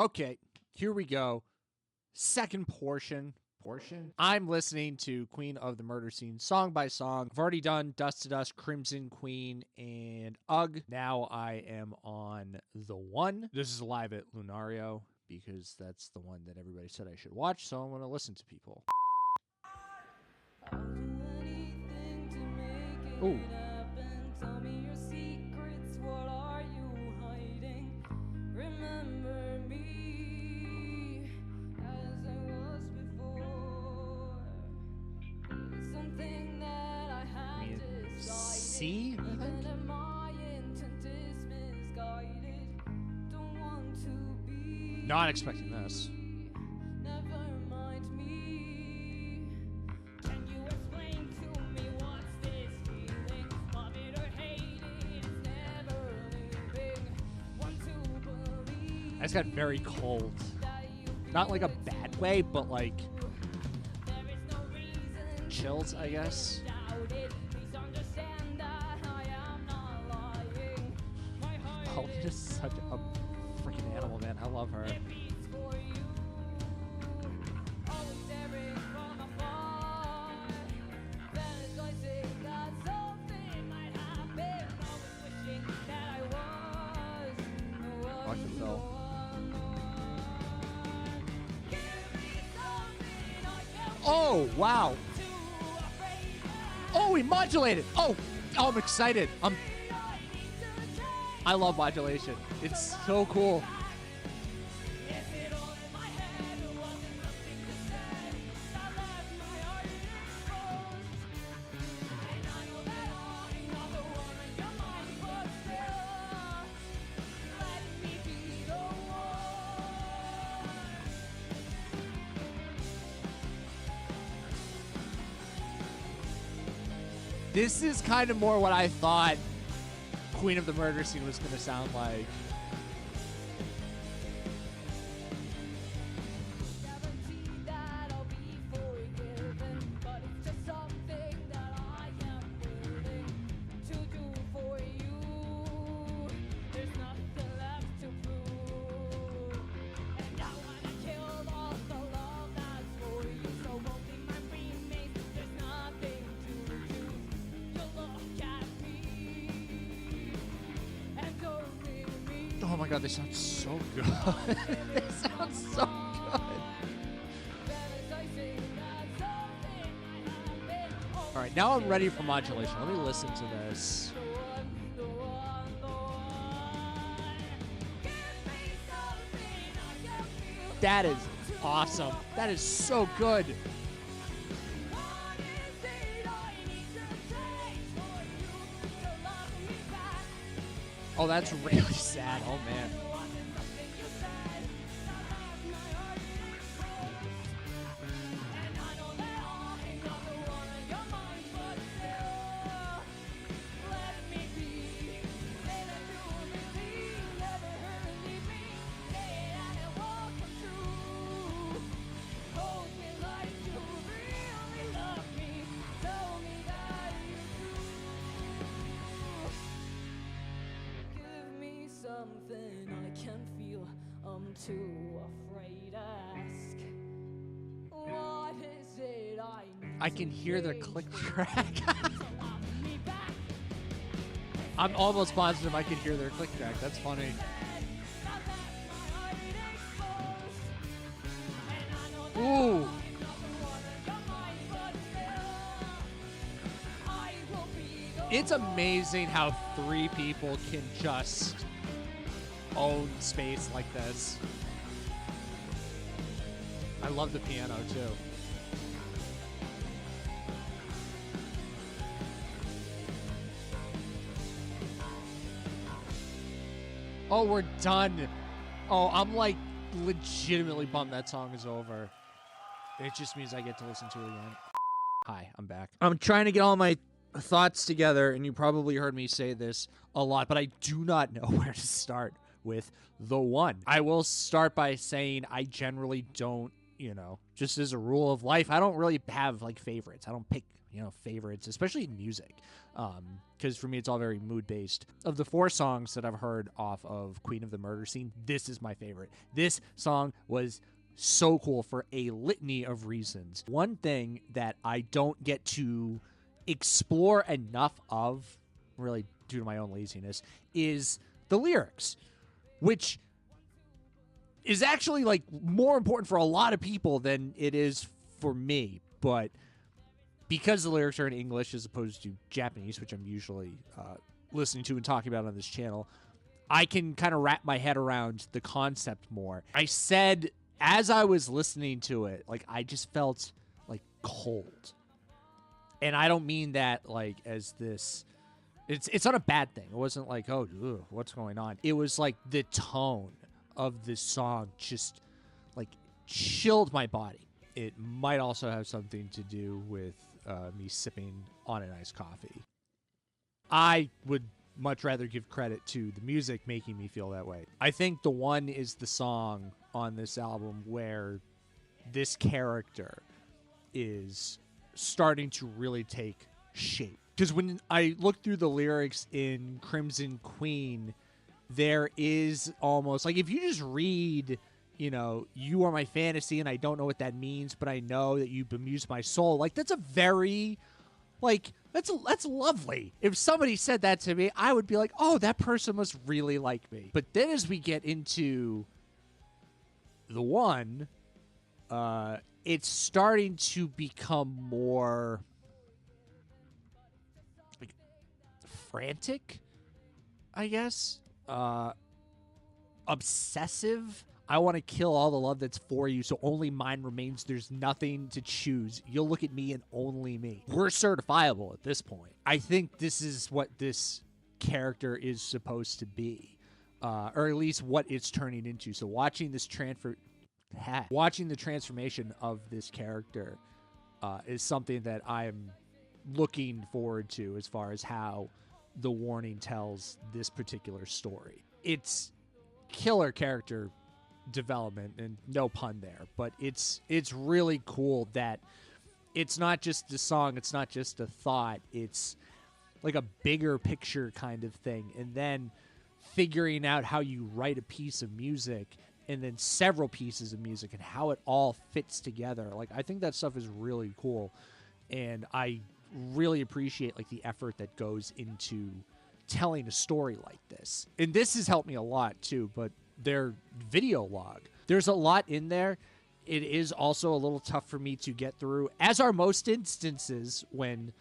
Okay, here we go. Second portion. I'm listening to Queen of the Murder Scene song by song. I've already done Dust to Dust, Crimson Queen, and Ugh. Now I am on The One. This is live at Lunario because that's the one that everybody said I should watch, so I'm going to listen to people. Ooh. C, I think? Not expecting this. I just got very cold. Not like a bad way, but like chills, I guess. Paulina's such a freaking animal, man. I love her. Watch it, Phil. Oh, wow. Oh, he modulated. Oh, I'm excited. I love modulation. It's so cool. This is kind of more what I thought Queen of the Murder Scene was going to sound like. Oh my god, they sound so good. They sound so good. Alright, now I'm ready for modulation. Let me listen to this. That is awesome. That is so good. Oh, that's really sad. Oh, man. Something I can feel, I'm too afraid to ask. What is it I can hear the click track. I'm almost positive I can hear their click track. That's funny. Ooh. It's amazing how 3 people can just own space like this. I love the piano too. Oh, we're done. Oh, I'm like legitimately bummed that song is over. It just means I get to listen to it again. Hi, I'm back. I'm trying to get all my thoughts together, and you probably heard me say this a lot, but I do not know where to start with The One. I will start by saying I generally don't you know, just as a rule of life, I don't really have like favorites. I don't pick, you know, favorites, especially in music. Because for me, it's all very mood based. Of the 4 songs that I've heard off of Queen of the Murder Scene, this is my favorite. This song was so cool for a litany of reasons. One thing that I don't get to explore enough of, really due to my own laziness, is the lyrics, which is actually like more important for a lot of people than it is for me. But because the lyrics are in English as opposed to Japanese, which I'm usually listening to and talking about on this channel, I can kind of wrap my head around the concept more. I said, as I was listening to it, like, I just felt like cold. And I don't mean that like as this, it's not a bad thing. It wasn't like, oh, ugh, what's going on? It was like the tone of this song just like chilled my body. It might also have something to do with me sipping on an iced coffee. I would much rather give credit to the music making me feel that way. I think The One is the song on this album where this character is starting to really take shape. Because when I look through the lyrics in Crimson Queen, there is almost like, if you just read, you know, you are my fantasy and I don't know what that means, but I know that you bemuse my soul. Like, that's a very, like, that's lovely. If somebody said that to me, I would be like, oh, that person must really like me. But then as we get into The One, it's starting to become more like frantic, I guess. Obsessive. I want to kill all the love that's for you, so only mine remains. There's nothing to choose. You'll look at me and only me. We're certifiable at this point. I think this is what this character is supposed to be, or at least what it's turning into. So watching this watching the transformation of this character is something that I'm looking forward to as far as how The Warning tells this particular story. It's killer character development, and no pun there, but it's really cool that it's not just a song, it's not just a thought, it's like a bigger picture kind of thing, and then figuring out how you write a piece of music and then several pieces of music and how it all fits together. Like, I think that stuff is really cool, and I really appreciate like the effort that goes into telling a story like this. And this has helped me a lot too, but their video log, there's a lot in there. It is also a little tough for me to get through, as are most instances when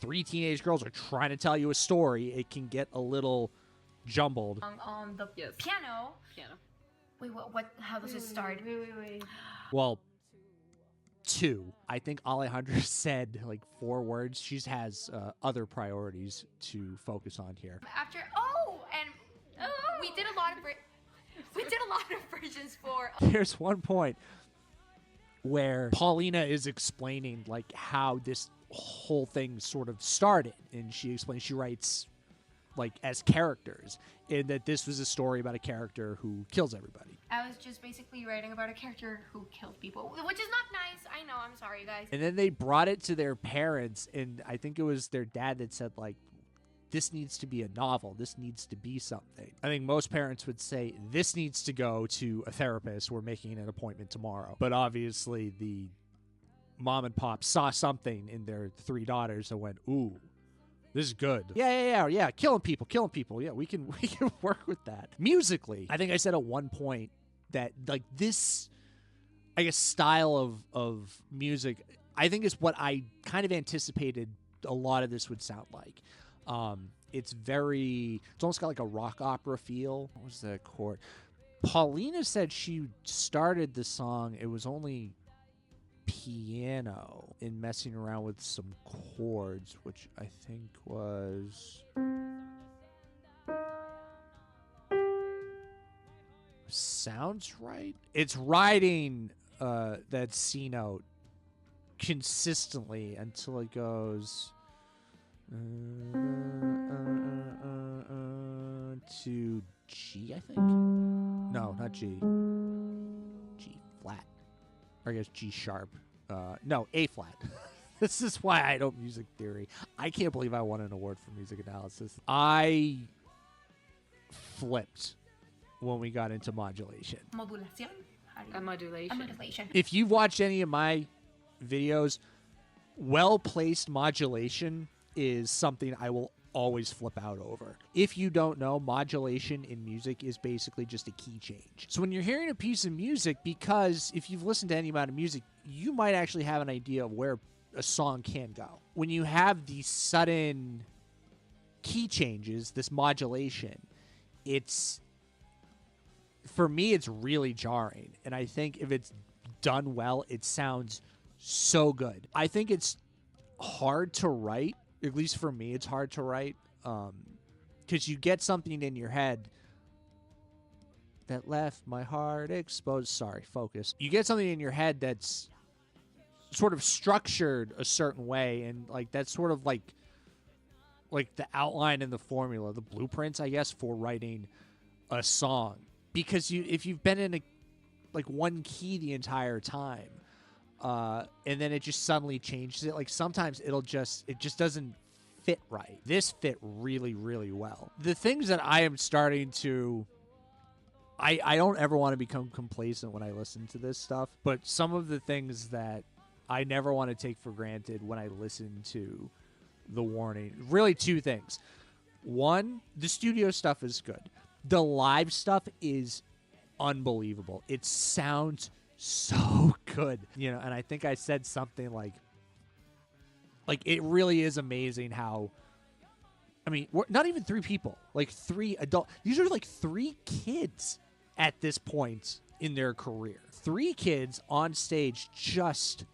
3 teenage girls are trying to tell you a story. It can get a little jumbled. On the piano. Wait, what? How does it start? Wait. Well, 2. I think Alejandra said like 4 words. She has other priorities to focus on here. After, we did a lot of versions for. There's one point where Paulina is explaining like how this whole thing sort of started, and she explains, she writes like as characters, and that this was a story about a character who kills everybody. I was just basically writing about a character who killed people, which is not nice. I know, I'm sorry, guys. And then they brought it to their parents, and I think it was their dad that said like, this needs to be a novel. This needs to be something. I think most parents would say, this needs to go to a therapist. We're making an appointment tomorrow. But obviously the mom and pop saw something in their 3 daughters and went, ooh, this is good. Yeah. Killing people. Yeah, we can work with that. Musically, I think I said at one point that like this, I guess, style of music, I think is what I kind of anticipated a lot of this would sound like. It's almost got like a rock opera feel. What was the chord? Paulina said she started the song, it was only piano and messing around with some chords, which I think was... sounds right. It's riding that C note consistently until it goes... to G, I think. No, not G. G flat. or I guess G sharp. No, A flat. This is why I don't music theory. I can't believe I won an award for music analysis. I flipped when we got into modulation. Modulation? A modulation. A modulation. If you've watched any of my videos, well-placed modulation is something I will always flip out over. If you don't know, modulation in music is basically just a key change. So when you're hearing a piece of music, because if you've listened to any amount of music, you might actually have an idea of where a song can go. When you have these sudden key changes, this modulation, for me, it's really jarring. And I think if it's done well, it sounds so good. I think it's hard to write. At least for me, it's hard to write. Because you get something in your head that left my heart exposed. Sorry, focus. You get something in your head that's sort of structured a certain way. And like that's sort of like the outline and the formula, the blueprints, I guess, for writing a song. Because if you've been in one key the entire time, and then it just suddenly changes it, like sometimes it just doesn't fit right. This fit really, really well. The things that I am starting to, I don't ever want to become complacent when I listen to this stuff, but some of the things that I never want to take for granted when I listen to The Warning, really two things. One, the studio stuff is good. The live stuff is unbelievable. It sounds so good, and I think I said something like it really is amazing how, I mean, we're not even three people, like three adult. These are like three kids at this point in their career. Three kids on stage just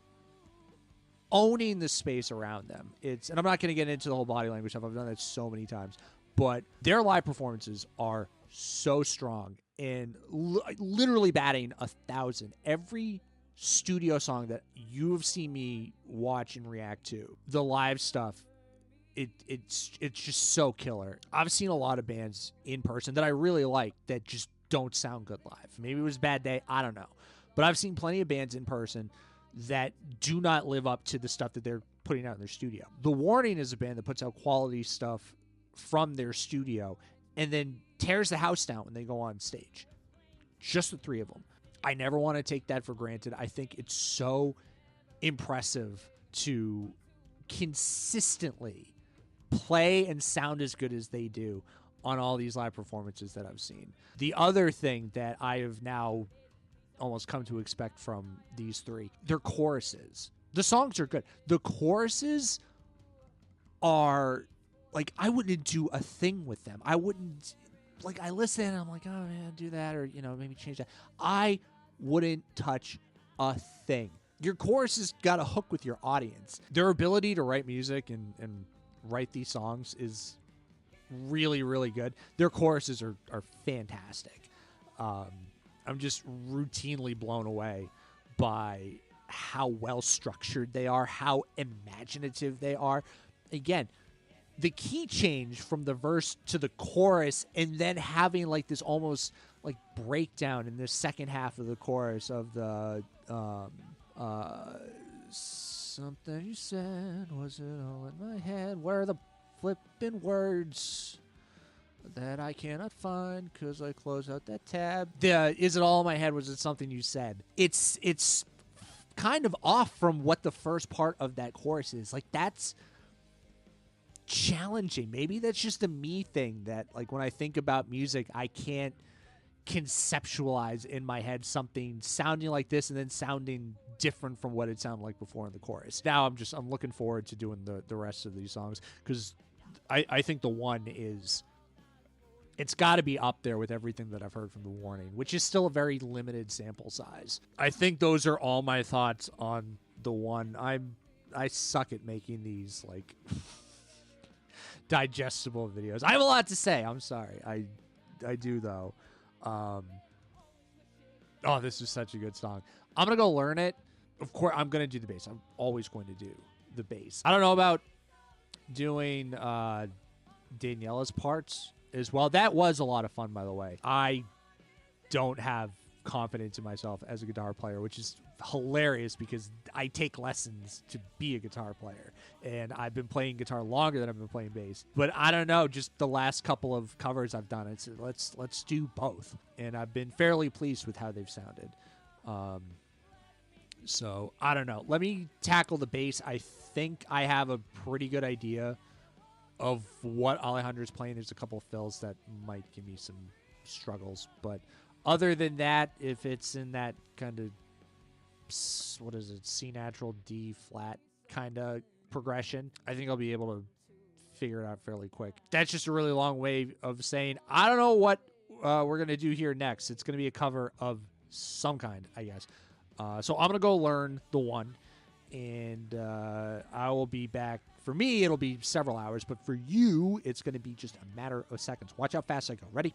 owning the space around them. And I'm not going to get into the whole body language stuff. I've done that so many times. But their live performances are so strong and literally batting 1,000. Every studio song that you have seen me watch and react to, the live stuff, it's just so killer. I've seen a lot of bands in person that I really like that just don't sound good live. Maybe it was a bad day. I don't know. But I've seen plenty of bands in person that do not live up to the stuff that they're putting out in their studio. The Warning is a band that puts out quality stuff from their studio and then tears the house down when they go on stage. Just the three of them. I never want to take that for granted. I think it's so impressive to consistently play and sound as good as they do on all these live performances that I've seen. The other thing that I have now almost come to expect from these three, their choruses. The songs are good. The choruses are, like, I wouldn't do a thing with them. I wouldn't, like, I listen and I'm like, oh man, do that, or, maybe change that. I wouldn't touch a thing. Your choruses got a hook with your audience. Their ability to write music and write these songs is really, really good. Their choruses are fantastic. I'm just routinely blown away by how well structured they are, how imaginative they are. Again, the key change from the verse to the chorus and then having like this almost like breakdown in the second half of the chorus of the something you said, was it all in my head? Where are the flipping words that I cannot find because I closed out that tab? Is it all in my head? Was it something you said? It's kind of off from what the first part of that chorus is. Like, that's challenging. Maybe that's just a me thing that, like, when I think about music, I can't conceptualize in my head something sounding like this and then sounding different from what it sounded like before in the chorus. Now I'm looking forward to doing the rest of these songs because I think the one is, it's got to be up there with everything that I've heard from The Warning, which is still a very limited sample size. I think those are all my thoughts on The One. I suck at making these, like, digestible videos. I have a lot to say. I'm sorry. I do, though. Oh, this is such a good song. I'm going to go learn it. Of course, I'm going to do the bass. I'm always going to do the bass. I don't know about doing Daniela's parts as well. That was a lot of fun, by the way. I don't have confidence in myself as a guitar player, which is hilarious because I take lessons to be a guitar player, and I've been playing guitar longer than I've been playing bass. But I don't know, just the last couple of covers I've done, it's let's do both, and I've been fairly pleased with how they've sounded. So I don't know. Let me tackle the bass. I think I have a pretty good idea of what Alejandro's playing. There's a couple of fills that might give me some struggles, but other than that, if it's in that kind of, what is it, C natural, D flat kind of progression, I think I'll be able to figure it out fairly quick. That's just a really long way of saying I don't know what we're going to do here next. It's going to be a cover of some kind, I guess. So I'm going to go learn the one, and I will be back. For me, it'll be several hours, but for you, it's going to be just a matter of seconds. Watch how fast I go. Ready?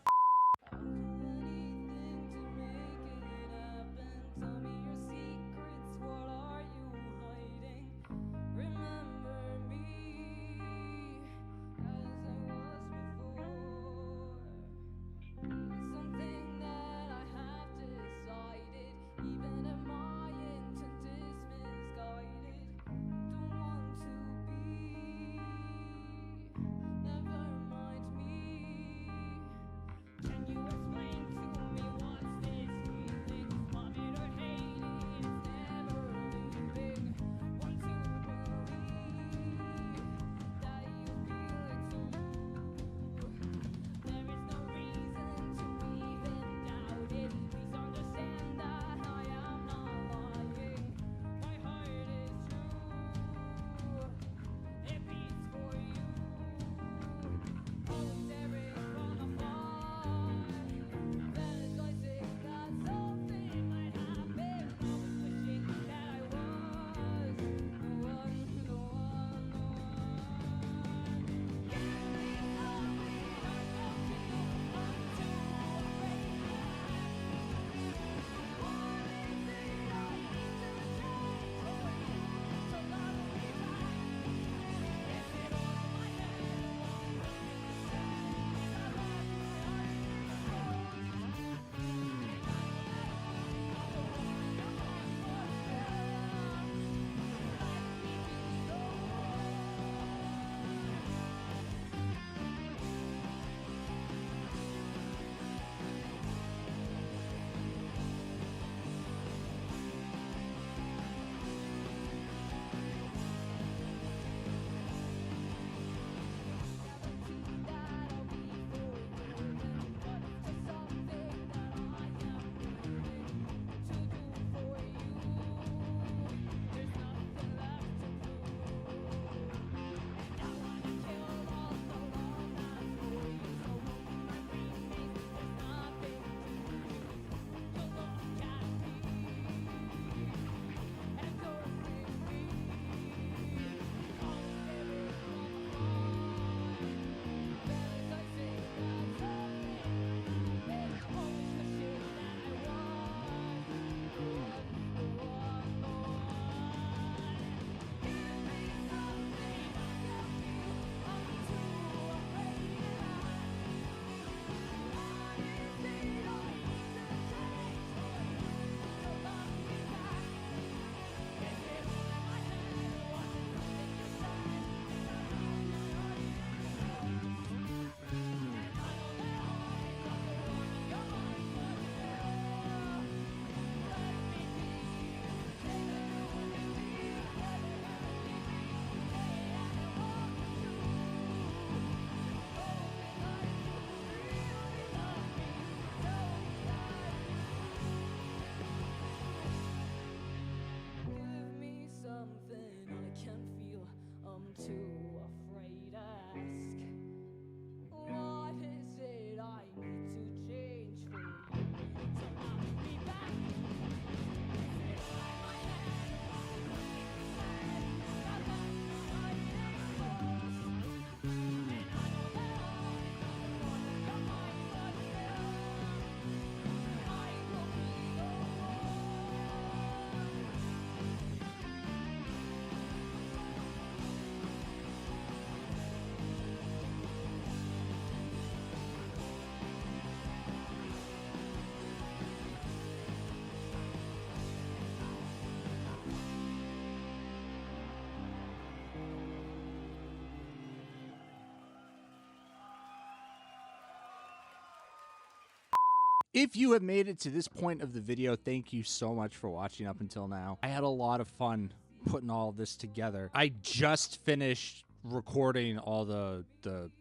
If you have made it to this point of the video, thank you so much for watching up until now. I had a lot of fun putting all of this together. I just finished recording all the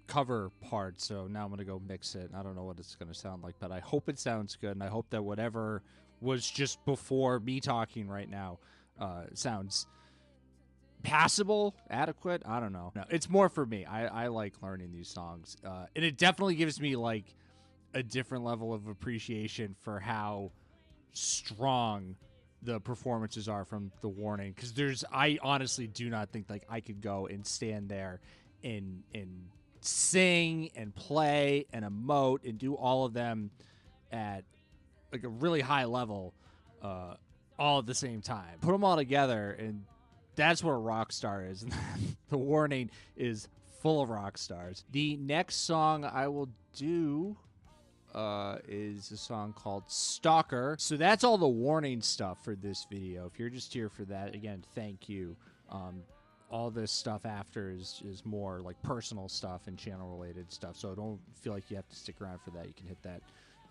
cover parts, so now I'm gonna go mix it. I don't know what it's gonna sound like, but I hope it sounds good, and I hope that whatever was just before me talking right now sounds passable, adequate. I don't know. No, it's more for me. I like learning these songs, and it definitely gives me like a different level of appreciation for how strong the performances are from The Warning, because I honestly do not think like I could go and stand there and sing and play and emote and do all of them at like a really high level all at the same time. Put them all together, and that's what a rock star is. The Warning is full of rock stars. The next song I will do is a song called Stalker. So that's all the Warning stuff for this video. If you're just here for that, again, thank you. All this stuff after is more like personal stuff and channel related stuff, so don't feel like you have to stick around for that. You can hit that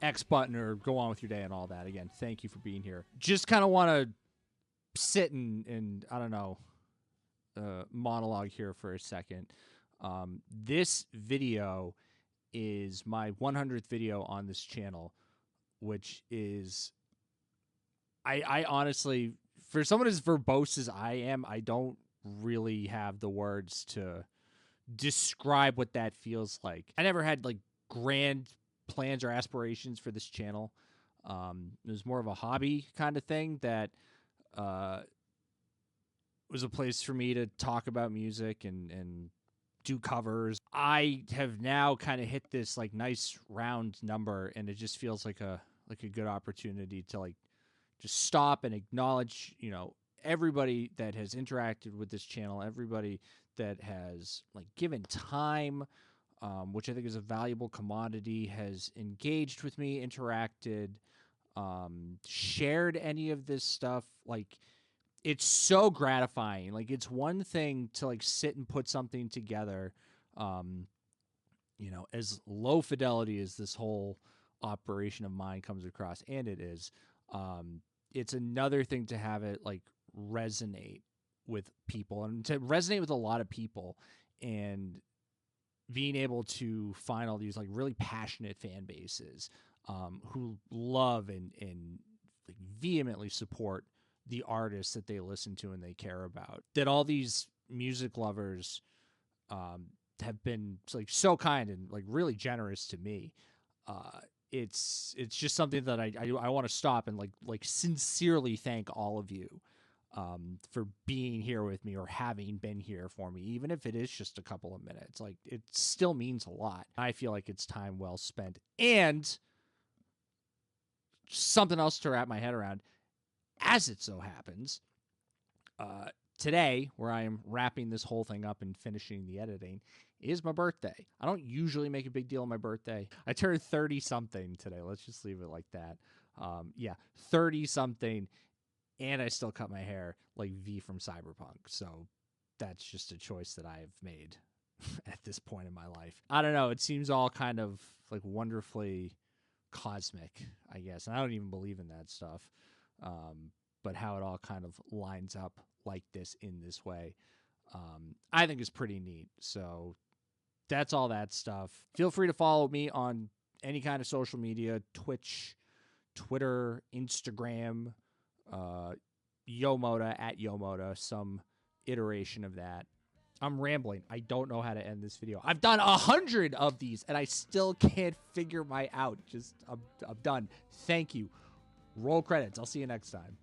X button or go on with your day and all that. Again, thank you for being here. Just kind of want to sit and I don't know, monologue here for a second. This video is my 100th video on this channel, which is, I honestly, for someone as verbose as I am, I don't really have the words to describe what that feels like. I never had like grand plans or aspirations for this channel. It was more of a hobby kind of thing that was a place for me to talk about music and do covers. I have now kind of hit this like nice round number, and it just feels like a good opportunity to like just stop and acknowledge, you know, everybody that has interacted with this channel, everybody that has like given time, which I think is a valuable commodity, has engaged with me, interacted, shared any of this stuff. Like, it's so gratifying. Like, it's one thing to like sit and put something together, you know, as low fidelity as this whole operation of mine comes across, and it is. It's another thing to have it like resonate with people, and to resonate with a lot of people, and being able to find all these like really passionate fan bases who love and like vehemently support the artists that they listen to and they care about. That all these music lovers have been like so kind and like really generous to me. It's just something that I want to stop and like sincerely thank all of you for being here with me or having been here for me, even if it is just a couple of minutes. Like, it still means a lot. I feel like it's time well spent. And something else to wrap my head around, as it so happens, today, where I am wrapping this whole thing up and finishing the editing, is my birthday. I don't usually make a big deal of my birthday. I turned 30-something today. Let's just leave it like that. Yeah, 30-something, and I still cut my hair like V from Cyberpunk. So that's just a choice that I've made at this point in my life. I don't know. It seems all kind of like wonderfully cosmic, I guess. And I don't even believe in that stuff. But how it all kind of lines up like this in this way, I think is pretty neat. So that's all that stuff. Feel free to follow me on any kind of social media, Twitch, Twitter, Instagram, Yomoda, at Yomoda, some iteration of that. I'm rambling. I don't know how to end this video. I've done 100 of these, and I still can't figure my out. I'm done. Thank you. Roll credits. I'll see you next time.